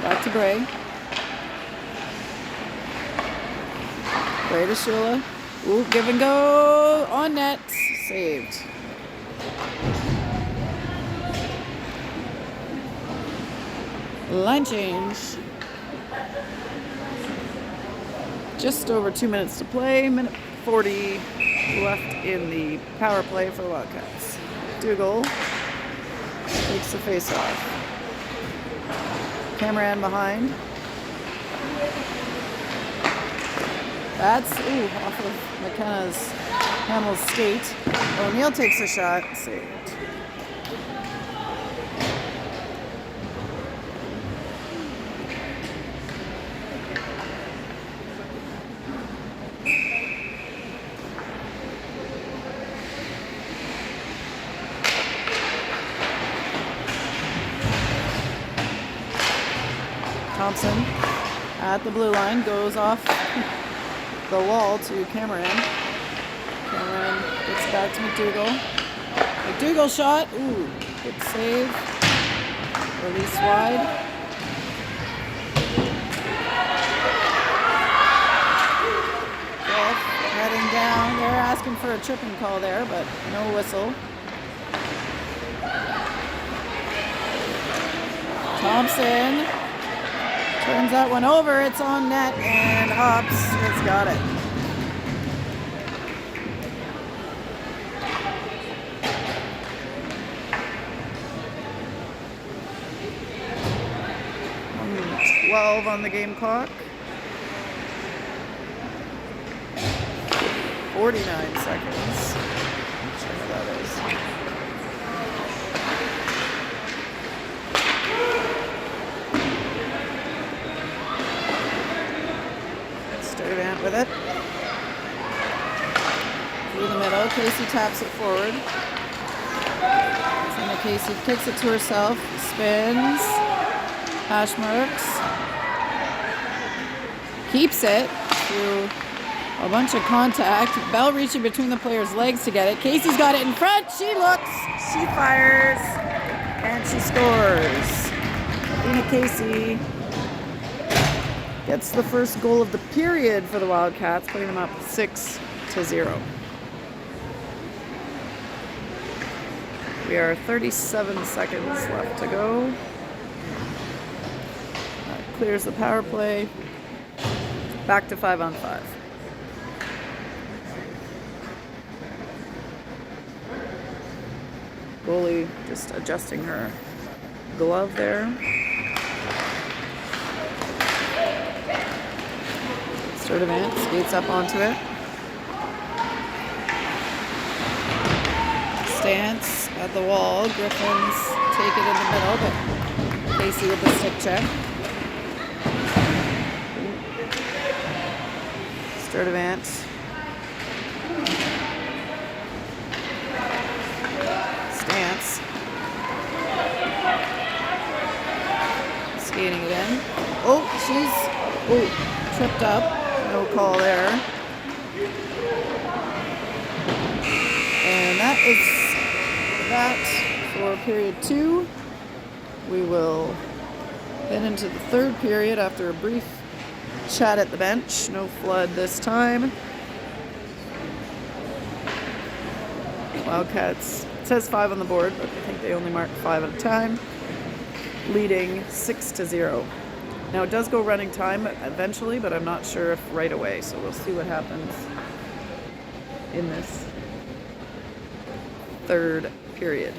Back to Bray. Bray to Shula. Ooh, give and go. On net. Saved. Line change. Just over 2 minutes to play. Minute 40 left in the power play for the Wildcats. Dougal takes the face off. Cameron behind. That's off of McKenna's Hamill's skate. O'Neill takes a shot. Saved. Thompson at the blue line goes off the wall to Cameron. Cameron gets back to McDougall. McDougall shot. Ooh, good save. Release wide. Guelph heading down. They're asking for a tripping call there, but no whistle. Thompson turns that one over. It's on net, and Hobbs has got it. And 12 on the game clock. 49 seconds. I'm not sure how that is. Sturdivant with it. Through the middle. Casey taps it forward. It's in the Casey kicks it to herself, spins, hash marks, keeps it through a bunch of contact. Bell reaching between the players' legs to get it. Casey's got it in front. She looks, she fires, and she scores. Athena Casey gets the first goal of the period for the Wildcats, putting them up 6-0. We are 37 seconds left to go. That clears the power play. Back to 5-on-5. Goalie just adjusting her glove there. Sturdivant skates up onto it. Stance at the wall. Griffins take it in the middle, but Casey with the stick check. Sturdivant. Stance. Skating it in. Oh, she's tripped up. No call there. And that is that for period 2. We will head into the third period after a brief chat at the bench. No flood this time. Wildcats, it says 5 on the board, but I think they only mark 5 at a time. Leading 6-0. Now it does go running time eventually, but I'm not sure if right away, so we'll see what happens in this third period.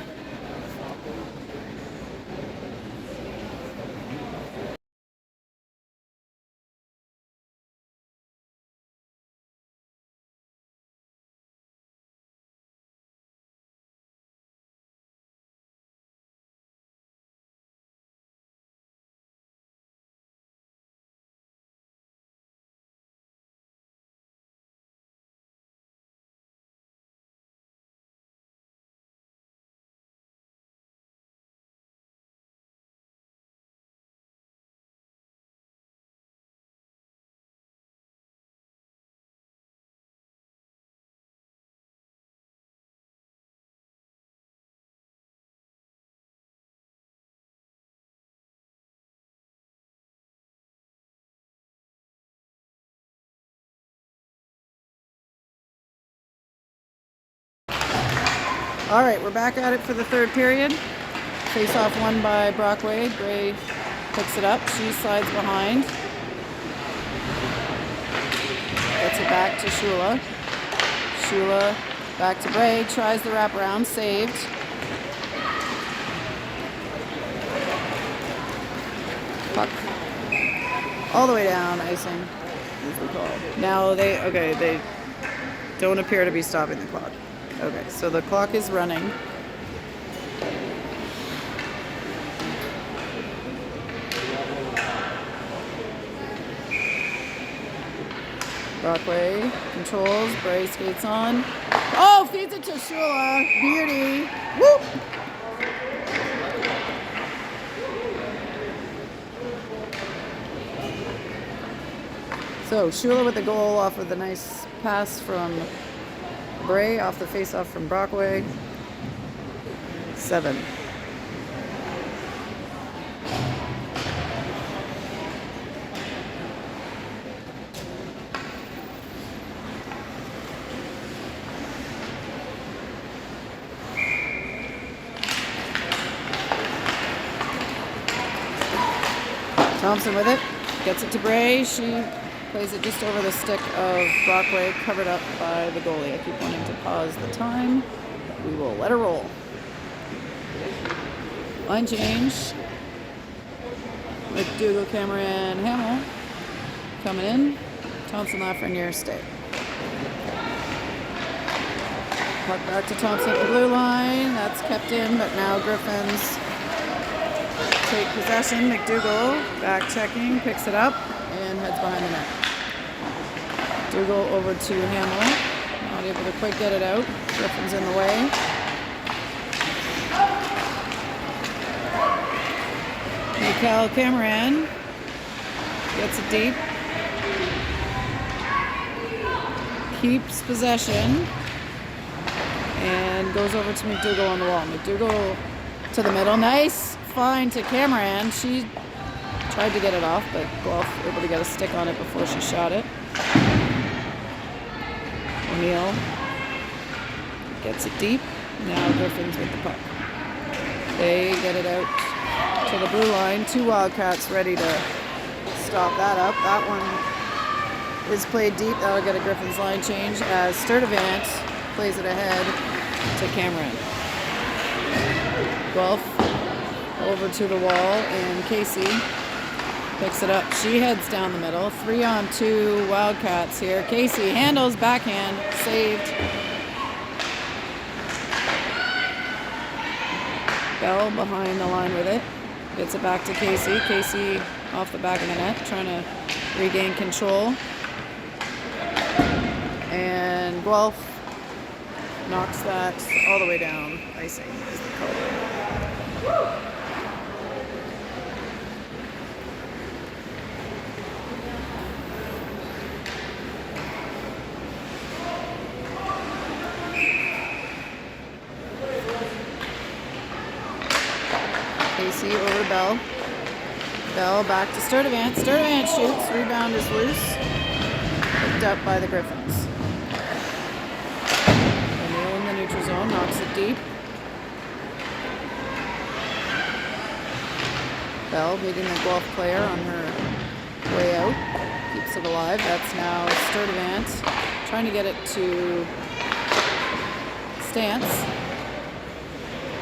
All right, we're back at it for the third period. Face-off won by Brockway. Gray picks it up. She slides behind. Gets it back to Shula. Shula back to Bray. Tries the wraparound. Saved. Puck all the way down. Icing is the call. Now they don't appear to be stopping the clock. Okay, so the clock is running. Brockway controls, Bray skates on. Oh, feeds it to Shula. Beauty. Whoop! So Shula with the goal off of the nice pass from Bray off the face-off from Brockway. 7. Thompson with it, gets it to Bray. She plays it just over the stick of Brockway, covered up by the goalie. I keep wanting to pause the time. We will let her roll. Line change. McDougall, Cameron, Hamill coming in. Thompson, Lafreniere, stay. Puck back to Thompson at the blue line. That's kept in, but now Griffins take possession. McDougall back checking, picks it up, and heads behind the net. Dougal over to Hamill. Not able to quite get it out. Griffin's in the way. Mikel Cameron gets it deep. Keeps possession. And goes over to McDougall on the wall. McDougall to the middle. Nice find to Cameron. She tried to get it off, but Guelph able to get a stick on it before she shot it. O'Neill gets it deep. Now Griffins with the puck. They get it out to the blue line. Two Wildcats ready to stop that up. That one is played deep. That'll get a Griffins line change as Sturdivant plays it ahead to Cameron. Guelph over to the wall, and Casey picks it up. She heads down the middle. 3-on-2 Wildcats here. Casey handles backhand, saved. Bell behind the line with it. Gets it back to Casey. Casey off the back of the net, trying to regain control. And Guelph knocks that all the way down. Icing is the call. Casey over to Bell. Bell back to Sturdivant. Sturdivant shoots. Rebound is loose. Picked up by the Griffins. O'Neill in the neutral zone. Knocks it deep. Bell beating the Guelph player on her way out. Keeps it alive. That's now Sturdivant trying to get it to Stance.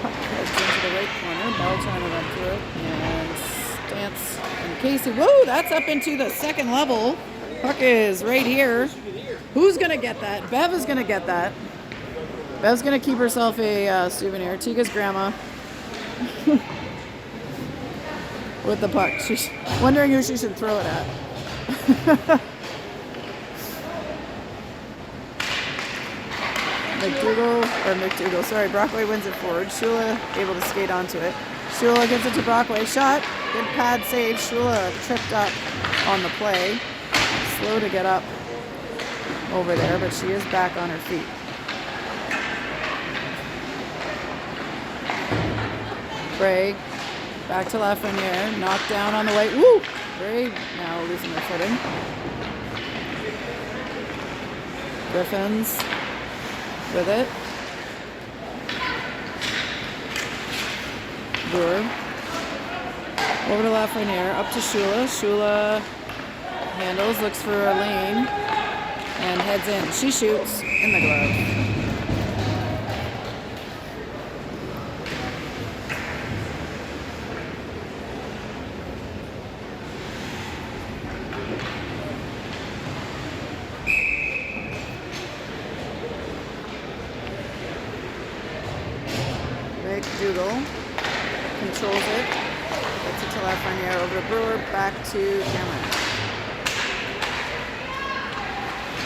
Heads into the right corner. Bell trying to run through it. And Stance and Casey. Whoa, that's up into the second level. Puck is right here. Who's going to get that? Bev is going to get that. Bev's going to keep herself a souvenir. Tiga's grandma with the puck. She's wondering who she should throw it at. McDougall, sorry, Brockway wins it forward. Shula able to skate onto it. Shula gives it to Brockway. Shot. Good pad save. Shula tripped up on the play. Slow to get up over there, but she is back on her feet. Bray back to Lafreniere. Knocked down on the way. Woo! Bray now losing their footing. Griffins with it. Brewer. Over to Lafreniere. Up to Shula. Shula handles, looks for a lane, and heads in. She shoots in the glove. McDougall controls it. Gets it to Lafreniere, over to Brewer, back to Cameron.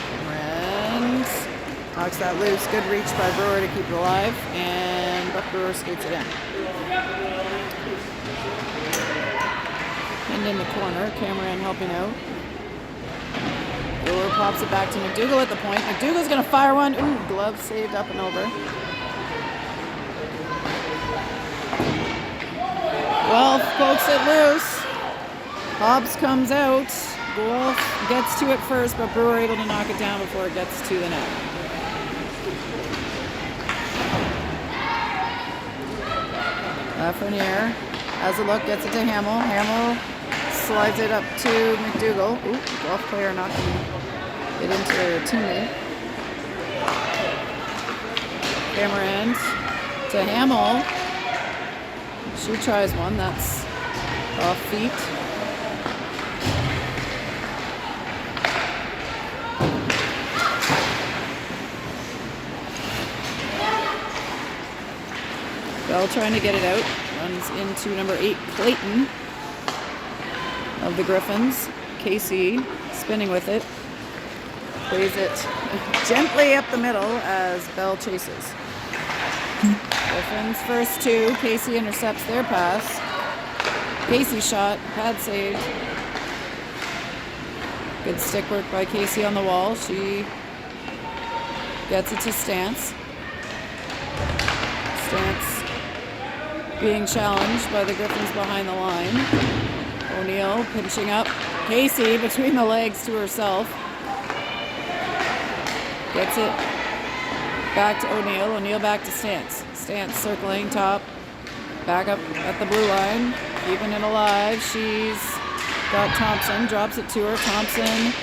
Cameron knocks that loose. Good reach by Brewer to keep it alive, and Buck Brewer skates it in. Pinned in the corner, Cameron helping out. Brewer pops it back to McDougall at the point. McDougall's going to fire one. Ooh, glove saved up and over. Guelph pokes it loose. Hobbs comes out. Guelph gets to it first, but Brewer able to knock it down before it gets to the net. Lafreniere has a look, gets it to Hamill. Hamill slides it up to McDougall. Ooh, Guelph player knocking it into their teammate. Cameron to Hamill. She tries one, that's off feet. Bell trying to get it out, runs into number 8, Clayton of the Griffins. Casey spinning with it, plays it gently up the middle as Bell chases. Griffins first two. Casey intercepts their pass. Casey shot, pad saved. Good stick work by Casey on the wall. She gets it to Stance. Stance being challenged by the Griffins behind the line. O'Neill pinching up. Casey between the legs to herself. Gets it back to O'Neill. O'Neill back to Stance. Stance circling top. Back up at the blue line. Keeping it alive. She's got Thompson. Drops it to her. Thompson.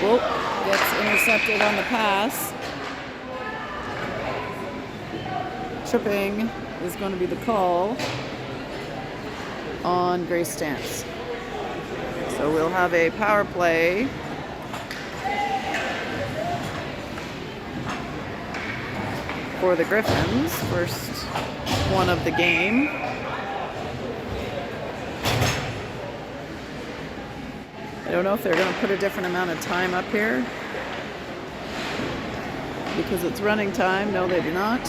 Whoop. Gets intercepted on the pass. Tripping is going to be the call on Grace Stance. So we'll have a power play for the Griffins. First one of the game. I don't know if they're going to put a different amount of time up here because it's running time. No, they do not.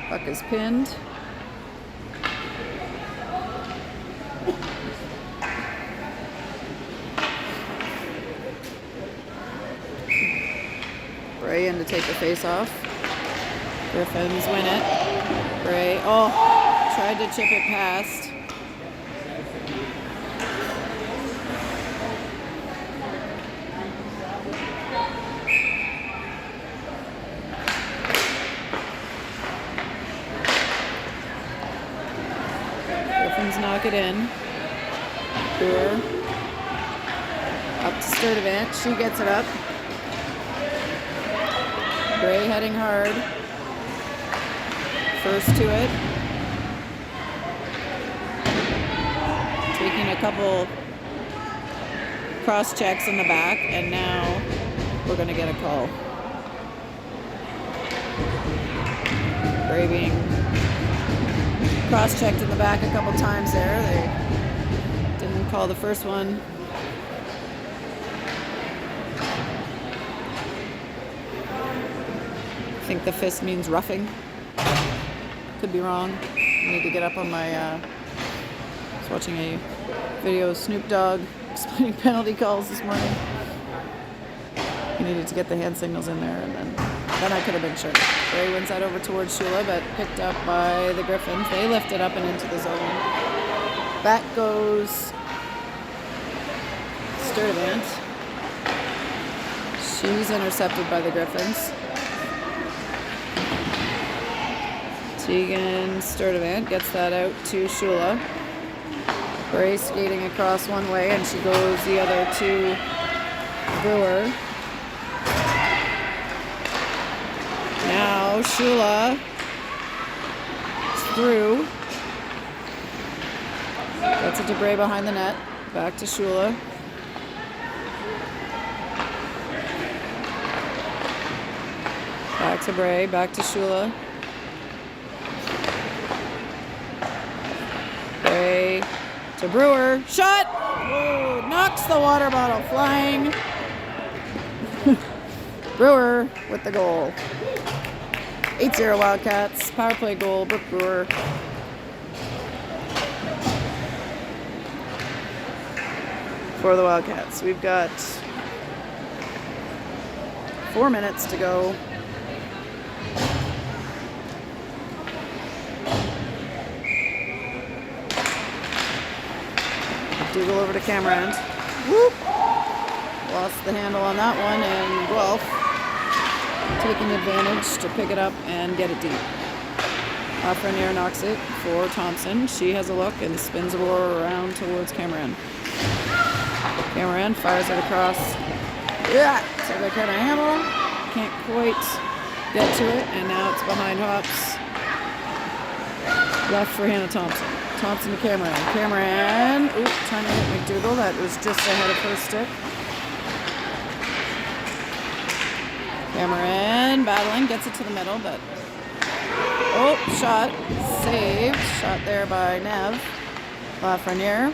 Puck is pinned. Bray in to take the face off. Griffins win it. Bray, tried to chip it past. Griffins knock it in. Brewer up to Sturdivant. She gets it up. Bray heading hard. First to it. Taking a couple cross checks in the back, and now we're going to get a call. Bray being cross-checked in the back a couple times there. They didn't call the first one. I think the fist means roughing. Could be wrong. I need to get up on my... I was watching a video of Snoop Dogg explaining penalty calls this morning. He needed to get the hand signals in there, and then I could have been sure. Bray wins that over towards Shula, but picked up by the Griffins. They lift it up and into the zone. Back goes Sturdivant. She's intercepted by the Griffins. Tegan Sturdivant gets that out to Shula. Bray skating across one way, and she goes the other to Brewer. Now Shula through. Gets it to Bray behind the net. Back to Shula. Back to Bray. Back to Shula. Bray to Brewer. Shot! Whoa, knocks the water bottle flying. Brewer with the goal. 8-0 Wildcats. Power play goal, Brooke Brewer. For the Wildcats. We've got 4 minutes to go. Dougal over to Cameron. Whoop! Lost the handle on that one, and Guelph taking advantage to pick it up and get it deep. Lafreniere knocks it for Thompson. She has a look and spins the ball around towards Cameron. Cameron fires it across. Yeah, so they kind of handle. Can't quite get to it, and now it's behind Hops. Left for Hannah Thompson. Thompson to Cameron. Cameron, trying to hit McDougal. That was just ahead of her stick. Cameron battling, gets it to the middle, but shot saved. Shot there by Nev. Lafreniere.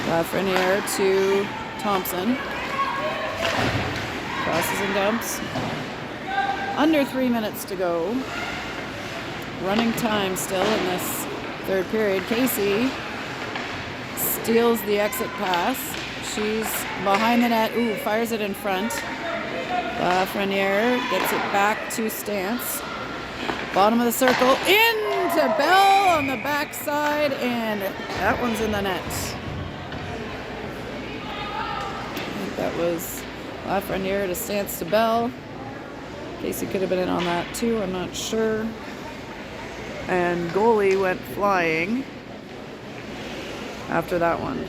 Lafreniere to Thompson. crosses and dumps. Under 3 minutes to go. Running time still in this third period. Casey steals the exit pass. She's behind the net. Ooh, fires it in front. Lafreniere gets it back to Stance. Bottom of the circle. Into Bell on the backside. And that one's in the net. I think that was Lafreniere to Stance to Bell. Casey could have been in on that too. I'm not sure. And goalie went flying after that one.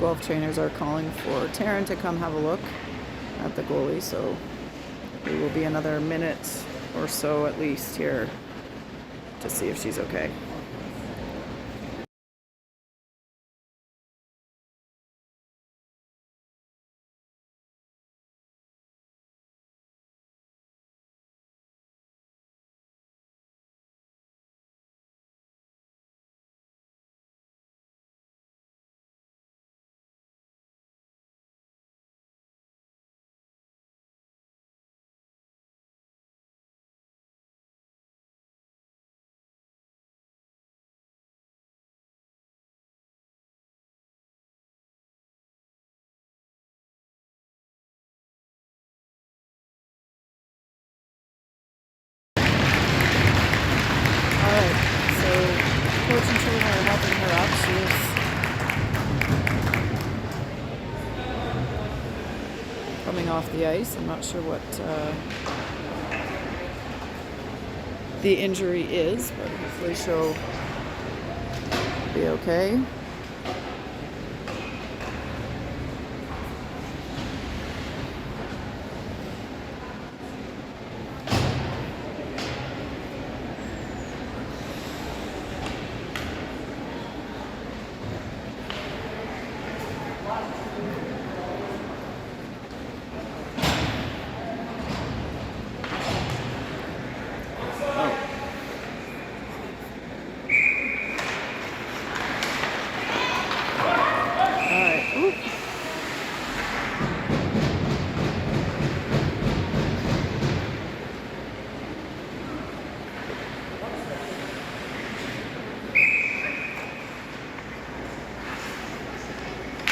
Guelph trainers are calling for Taryn to come have a look at the goalie, so it will be another minute or so at least here to see if she's okay. Coach and trainer are helping her up. She's coming off the ice. I'm not sure what the injury is, but hopefully she'll be okay.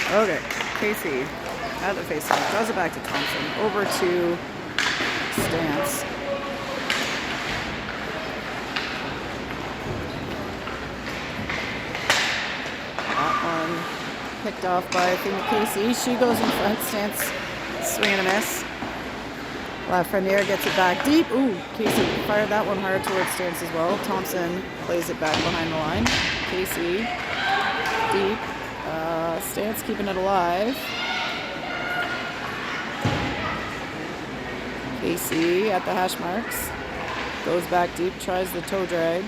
Okay, Casey at the faceoff, draws it back to Thompson, over to Stance. off by, I think, Casey. She goes in front, stance, swing and a miss. Lafreniere gets it back deep. Ooh, Casey fired that one hard towards stance as well. Thompson plays it back behind the line. Casey, deep. Stance keeping it alive. Casey at the hash marks. Goes back deep, tries the toe drag.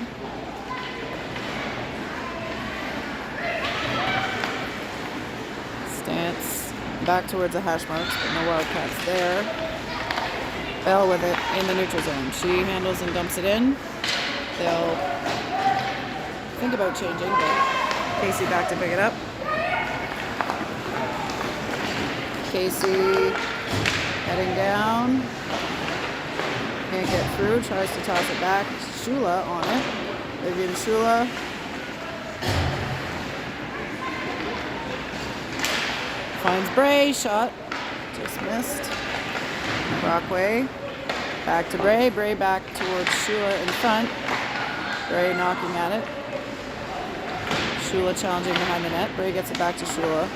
Stance back towards the hash marks, but no Wildcats there. Bell with it in the neutral zone. She handles and dumps it in. They'll think about changing, but Casey back to pick it up. Casey heading down. Can't get through. Tries to toss it back. Shula on it. Vivian Shula. Finds Bray. Shot. Just missed. Brockway. Back to Bray. Bray back towards Shula in front. Bray knocking at it. Shula challenging behind the net. Bray gets it back to Shula.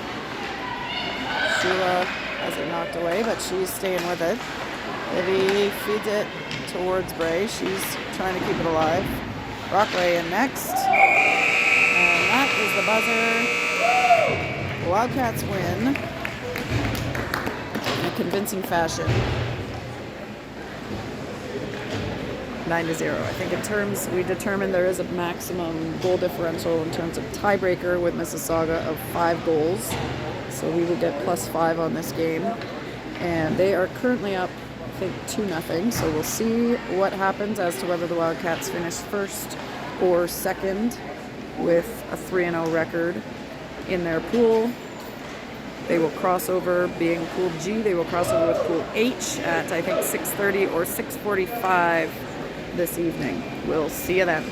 Shula has it knocked away, but she's staying with it. Livy feeds it towards Bray. She's trying to keep it alive. Brockway in next. And that is the buzzer. Wildcats win in a convincing fashion. 9-0. I think in terms, we determined there is a maximum goal differential in terms of tiebreaker with Mississauga of 5 goals. So we will get +5 on this game. And they are currently up, I think, 2-0. So we'll see what happens as to whether the Wildcats finish first or second with a 3-0 record in their pool. They will cross over, being Pool G, they will cross over with Pool H at, I think, 6:30 or 6:45 this evening. We'll see you then.